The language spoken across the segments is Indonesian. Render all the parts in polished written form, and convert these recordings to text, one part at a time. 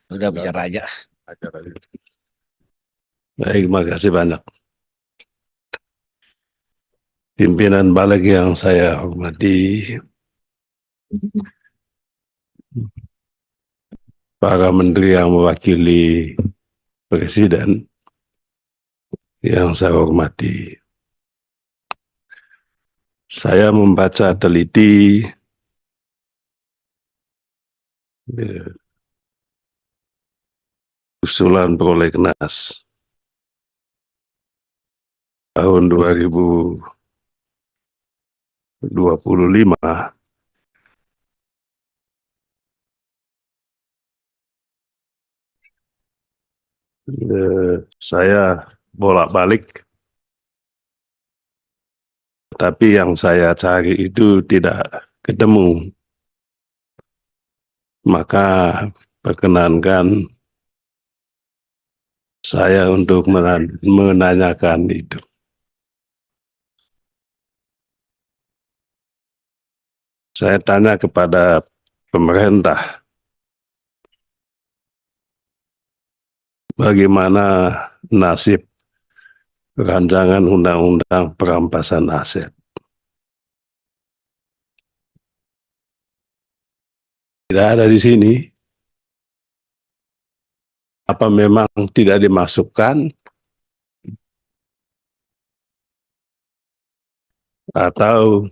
Udah bicara aja. Baik, terima kasih banyak. Pimpinan balik yang saya hormati, para menteri yang mewakili presiden yang saya hormati. Saya membaca teliti usulan prolegnas tahun 2025. Saya bolak-balik, tapi yang saya cari itu tidak ketemu. Maka perkenankan saya untuk menanyakan itu. Saya tanya kepada pemerintah, bagaimana nasib rancangan undang-undang perampasan aset? Tidak ada di sini. Apa memang tidak dimasukkan atau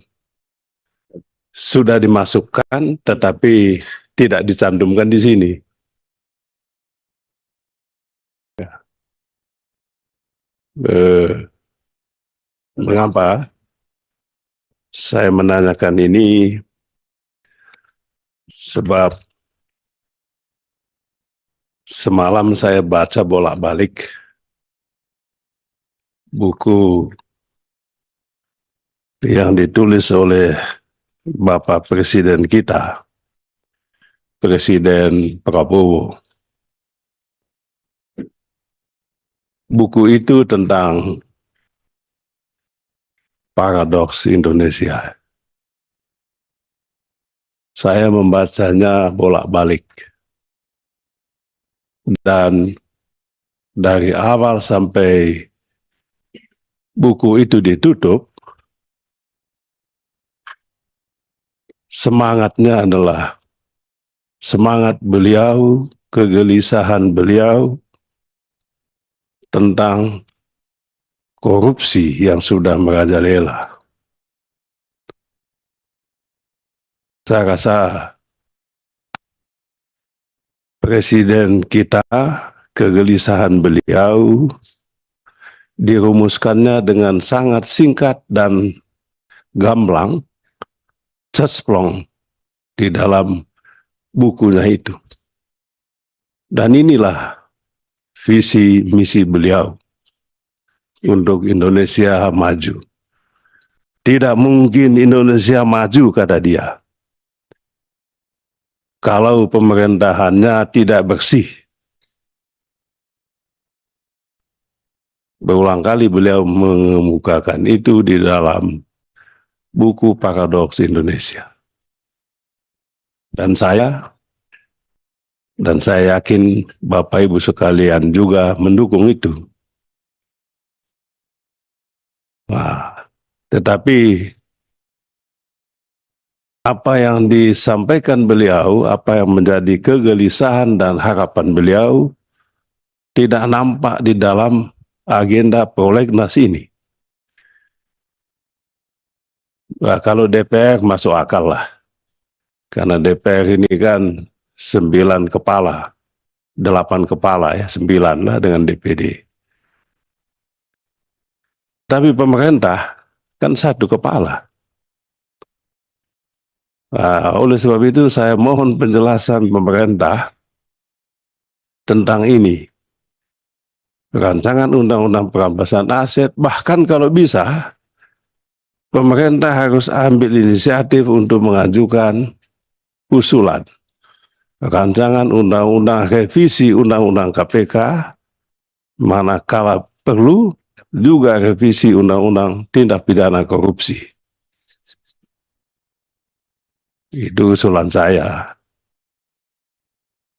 sudah dimasukkan tetapi tidak dicantumkan di sini? Mengapa saya menanyakan ini? Sebab semalam saya baca bolak-balik buku yang ditulis oleh Bapak Presiden kita, Presiden Prabowo. Buku itu tentang paradoks Indonesia. Saya membacanya bolak-balik. Dan dari awal sampai buku itu ditutup, semangatnya adalah semangat beliau, kegelisahan beliau tentang korupsi yang sudah merajalela. Saya rasa Presiden kita, kegelisahan beliau dirumuskannya dengan sangat singkat dan gamblang, cesplong di dalam bukunya itu. Dan inilah visi misi beliau untuk Indonesia maju. Tidak mungkin Indonesia maju, kata dia, kalau pemerintahannya tidak bersih. Berulang kali beliau mengemukakan itu di dalam buku Paradoks Indonesia. Dan saya yakin Bapak Ibu sekalian juga mendukung itu. Nah, tetapi apa yang disampaikan beliau, apa yang menjadi kegelisahan dan harapan beliau tidak nampak di dalam agenda prolegnas ini. Nah, kalau DPR masuk akal lah, karena DPR ini kan 9 kepala, 8 kepala ya, 9 lah dengan DPD. Tapi pemerintah kan 1 kepala. Nah, oleh sebab itu saya mohon penjelasan pemerintah tentang ini. Rancangan undang-undang perampasan aset, bahkan kalau bisa, pemerintah harus ambil inisiatif untuk mengajukan usulan rancangan undang-undang revisi undang-undang KPK, manakala perlu juga revisi undang-undang tindak pidana korupsi. Itu usulan saya.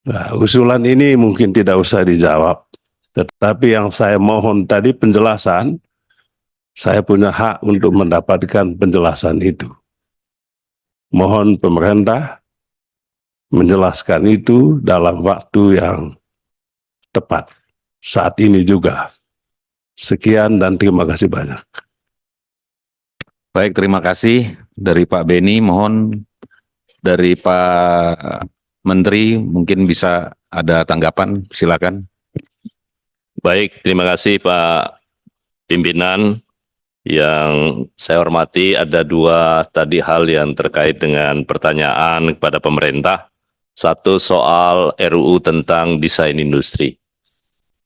Nah, usulan ini mungkin tidak usah dijawab, tetapi yang saya mohon tadi penjelasan, saya punya hak untuk mendapatkan penjelasan itu. Mohon pemerintah menjelaskan itu dalam waktu yang tepat. Saat ini juga. Sekian dan terima kasih banyak. Baik, terima kasih dari Pak Beni. Mohon dari Pak Menteri mungkin bisa ada tanggapan, silakan. Baik, terima kasih Pak Pimpinan. Yang saya hormati, ada dua tadi hal yang terkait dengan pertanyaan kepada pemerintah. Satu soal RUU tentang desain industri.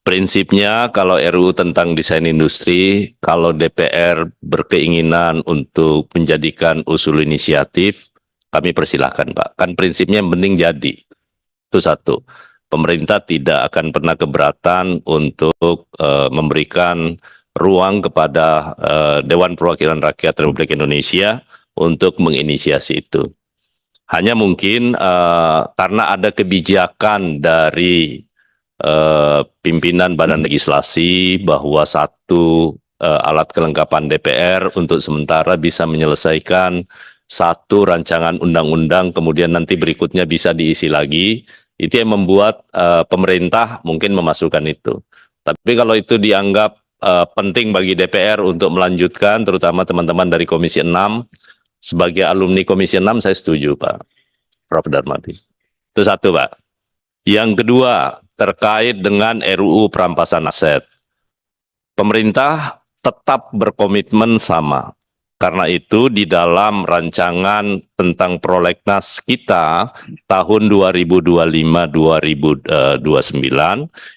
Prinsipnya kalau RUU tentang desain industri, kalau DPR berkeinginan untuk menjadikan usul inisiatif, kami persilahkan Pak. Kan prinsipnya yang penting jadi. Itu satu. Pemerintah tidak akan pernah keberatan untuk memberikan ruang kepada Dewan Perwakilan Rakyat Republik Indonesia untuk menginisiasi itu. Hanya mungkin karena ada kebijakan dari pimpinan Badan Legislasi bahwa satu alat kelengkapan DPR untuk sementara bisa menyelesaikan satu rancangan undang-undang, kemudian nanti berikutnya bisa diisi lagi. Itu yang membuat pemerintah mungkin memasukkan itu. Tapi kalau itu dianggap penting bagi DPR untuk melanjutkan, terutama teman-teman dari Komisi 6, sebagai alumni Komisi 6 saya setuju Pak Prof. Darmadi. Itu satu Pak. Yang kedua, terkait dengan RUU perampasan aset. Pemerintah tetap berkomitmen sama. Karena itu di dalam rancangan tentang prolegnas kita tahun 2025-2029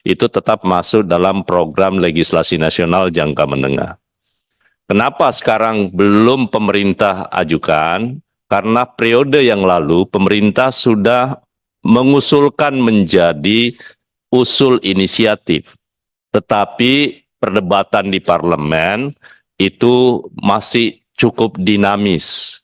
itu tetap masuk dalam program legislasi nasional jangka menengah. Kenapa sekarang belum pemerintah ajukan? Karena periode yang lalu pemerintah sudah mengusulkan menjadi usul inisiatif. Tetapi perdebatan di parlemen itu masih cukup dinamis.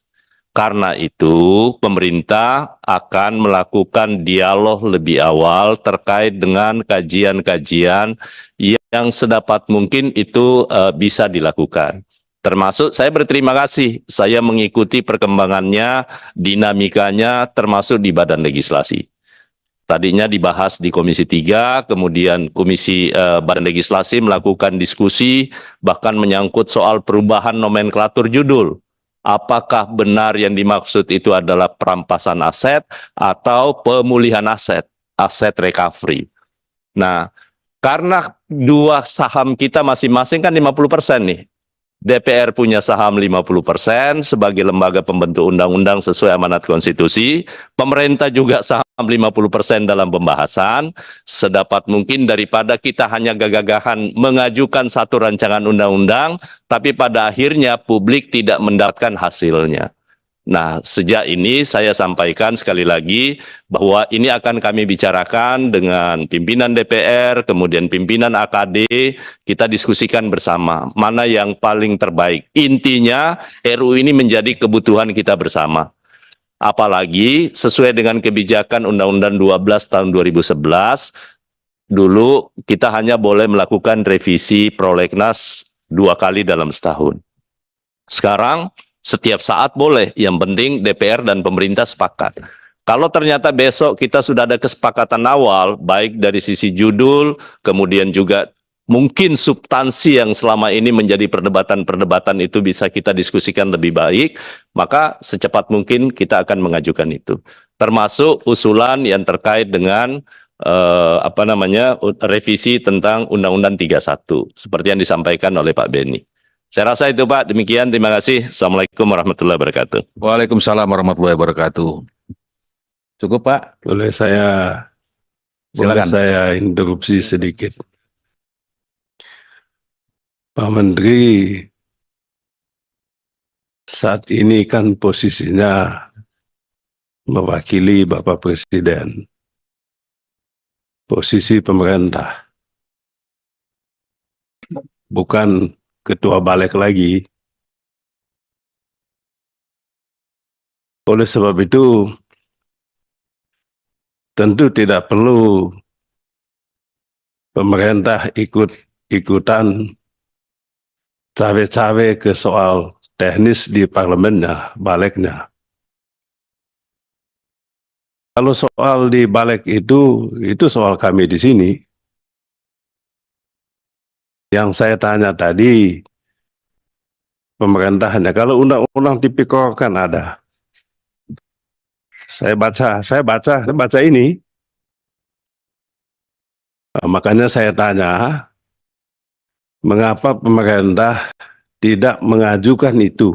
Karena itu, pemerintah akan melakukan dialog lebih awal terkait dengan kajian-kajian yang sedapat mungkin itu bisa dilakukan. Termasuk saya berterima kasih, saya mengikuti perkembangannya, dinamikanya, termasuk di Badan Legislasi. Tadinya dibahas di Komisi 3, kemudian Komisi Badan Legislasi melakukan diskusi, bahkan menyangkut soal perubahan nomenklatur judul. Apakah benar yang dimaksud itu adalah perampasan aset atau pemulihan aset, aset recovery. Nah, karena dua saham kita masing-masing kan 50% nih. DPR punya saham 50% sebagai lembaga pembentuk undang-undang sesuai amanat konstitusi. Pemerintah juga saham 50% dalam pembahasan. Sedapat mungkin daripada kita hanya gagah-gagahan mengajukan satu rancangan undang-undang, tapi pada akhirnya publik tidak mendapatkan hasilnya. Nah, sejak ini saya sampaikan sekali lagi bahwa ini akan kami bicarakan dengan pimpinan DPR, kemudian pimpinan AKD, kita diskusikan bersama mana yang paling terbaik. Intinya RUU ini menjadi kebutuhan kita bersama. Apalagi sesuai dengan kebijakan Undang-Undang 12 tahun 2011, dulu kita hanya boleh melakukan revisi prolegnas 2 kali dalam setahun. Sekarang setiap saat boleh, yang penting DPR dan pemerintah sepakat. Kalau ternyata besok kita sudah ada kesepakatan awal, baik dari sisi judul, kemudian juga mungkin substansi yang selama ini menjadi perdebatan-perdebatan itu bisa kita diskusikan lebih baik, maka secepat mungkin kita akan mengajukan itu. Termasuk usulan yang terkait dengan revisi tentang Undang-Undang 31, seperti yang disampaikan oleh Pak Beni. Saya rasa itu Pak, demikian, terima kasih. Assalamualaikum warahmatullahi wabarakatuh. Waalaikumsalam warahmatullahi wabarakatuh. Cukup Pak? Boleh Silakan. saya interupsi sedikit. Pak Menteri, saat ini kan posisinya mewakili Bapak Presiden, posisi pemerintah, bukan ketua balik lagi. Oleh sebab itu, tentu tidak perlu pemerintah ikut-ikutan cawe-cawe ke soal teknis di parlemennya, balegnya. Kalau soal di balik itu soal kami di sini. Yang saya tanya tadi, pemerintahnya, kalau undang-undang tipikor kan ada. Saya baca ini. Makanya saya tanya, mengapa pemerintah tidak mengajukan itu?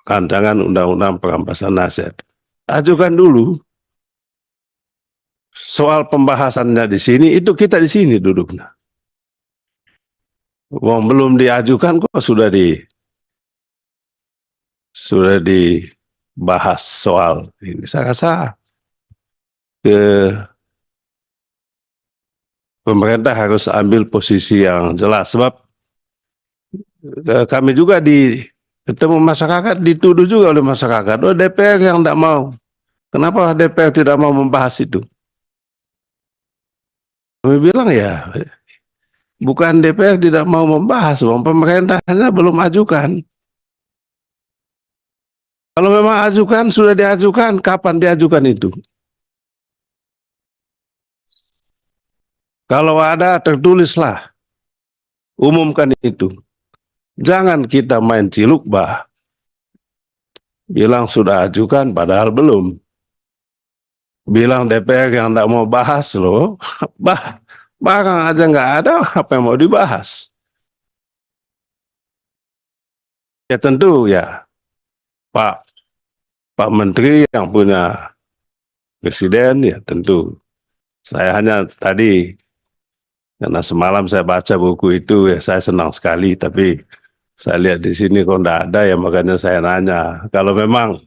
Rancangan undang-undang perampasan aset. Ajukan dulu. Soal pembahasannya di sini, itu kita di sini duduknya. Wong belum diajukan kok sudah dibahas soal ini. Saya rasa pemerintah harus ambil posisi yang jelas, sebab kami juga ketemu masyarakat, dituduh juga oleh masyarakat, oh DPR yang tidak mau. Kenapa DPR tidak mau membahas itu? Kami bilang ya, bukan DPR tidak mau membahas, pemerintahnya belum ajukan. Kalau memang ajukan, sudah diajukan, kapan diajukan itu? Kalau ada, tertulislah. Umumkan itu. Jangan kita main ciluk, bah. Bilang sudah ajukan, padahal belum. Bilang DPR yang tidak mau bahas loh. Bah, barang aja nggak ada, apa yang mau dibahas? Ya tentu ya, Pak Menteri yang punya presiden, ya tentu. Saya hanya tadi, karena semalam saya baca buku itu, ya saya senang sekali, tapi saya lihat di sini kok enggak ada, ya makanya saya nanya. Kalau memang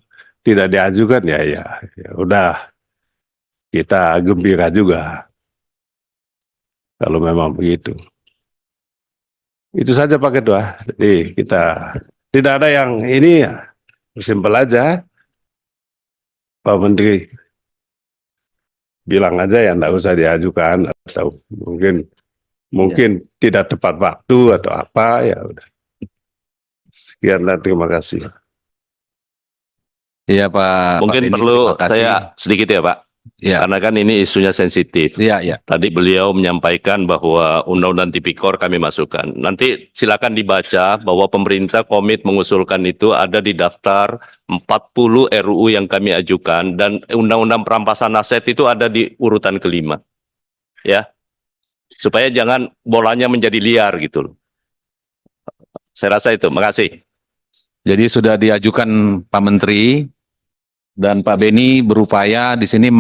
tidak diajukan, ya udah, kita gembira juga. Kalau memang begitu. Itu saja Pak Ketua. Jadi kita tidak ada yang ini, ya simpel aja. Pak Menteri bilang aja ya enggak usah diajukan, atau mungkin tidak tepat waktu atau apa, ya udah. Sekian dan terima kasih. Iya Pak. Mungkin Pak Beni, perlu terima kasih. saya sedikit ya Pak, Ya, karena kan ini isunya sensitif. ya. Tadi beliau menyampaikan bahwa Undang-Undang Tipikor kami masukkan. Nanti silakan dibaca bahwa pemerintah komit mengusulkan itu ada di daftar 40 RUU yang kami ajukan, dan Undang-Undang Perampasan Aset itu ada di urutan kelima. Ya, supaya jangan bolanya menjadi liar gitu loh. Saya rasa itu. Makasih. Jadi sudah diajukan Pak Menteri dan Pak Beni berupaya di sini